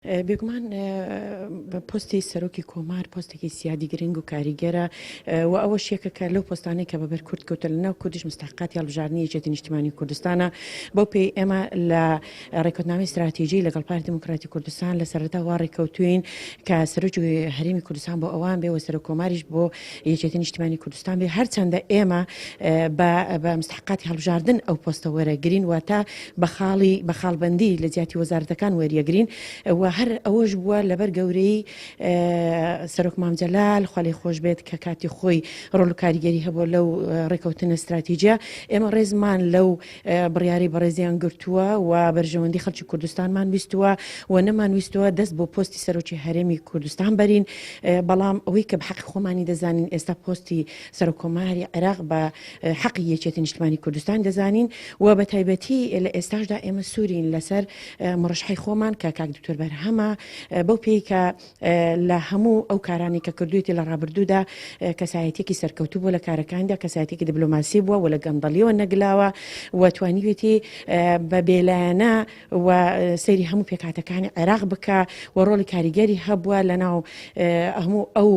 بێگومان پۆستی سەرۆکی کۆمار پۆستێکی سیادی گرنگ و کاریگەرە و ئەوە شێکە کە لەو پۆستانەی کە بەبەر کورد کەوتە لەناو کوردیش مستحقاتی هەڵبژاردننی یەکێتی نیشتیمانی کوردستانە بۆ پێی ئێمە لە ڕێکوتناوی استراتیژی لەگەڵ پارتی دموکراتی کوردستان لە سەرەتا وا ڕێکەوتوین کە سەرۆکی هەرێمی کوردستان بۆ ئەوان بێ و سەرۆک کۆماریش بۆ یەکێتی نیشتیمانی کوردستان بێ هەرچەندە ئێمە بە مستحقاتی هەڵبژاردن ئەو پۆستە وەرەگرین واتە بە خاڵبەندی لە جیاتی وەزارەتەکان وەریەگرین و هەر ئەوەش بووە لەبەر گەورەی سەرۆک مامجەلال خوا خۆش بێت کە کاتی خۆی ڕۆڵ و کاریگەری هەبوو لەو ڕێکەوتنە استراتیجیا ئێمە ڕێزمان لەو بڕیاری بەڕێزیان گرتووە و بەرژەوەندی خەڵکی کوردستانمان ویستووە و نەمان ویستووە دەست بۆ پۆستی سەرۆکی هەرێمی کوردستان بەرین بەڵام ئەوەی کە بە حەقی خۆمانی دەزانین ئێستا پۆستی سەرۆکۆماری عێراق بە حەقی یەکێتی نیشتیمانی کوردستان دەزانین و بە تایبەتی لە ئێستاشدا ئێمە سوورین لەسەر مڕشحی خۆمان کە کاک دکتۆر بەرهەمە بەو پێی کە لە هەموو ئەو کارانی کە کردوێتی لە ڕابردوودا کەسایەتێکی سەرکەوتوو بووە لە کارەکاندا کەسایەتێکی دیبلۆماسی بووە و لە گەندەڵیەوە نەگلاوە و توانیوێتی بە بێلایەنە و سەیری هەموو پێکاتەکانی عێراق بکە و ڕۆڵی کاریگەری هەبووە لەناو هەموو ئەو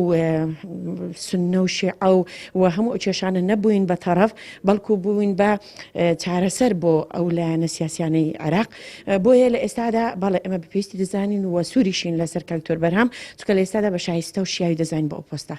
سنە و شیعە و هەموو کێشانە نەبووین بە تەرەف بەڵکو بووین بە چارەسەر بۆ ئەو لایەنە سیاسیانەی عێراق بۆیە لە ئێستادا بەڵێ ئەمە بەپێویستی دەزانین و سووریشین لەسەر کاک دکتۆر بەرهەم چونکە لە ئێستادا بە شایستە و شیاوی دەزانین بە ئەو پۆستە.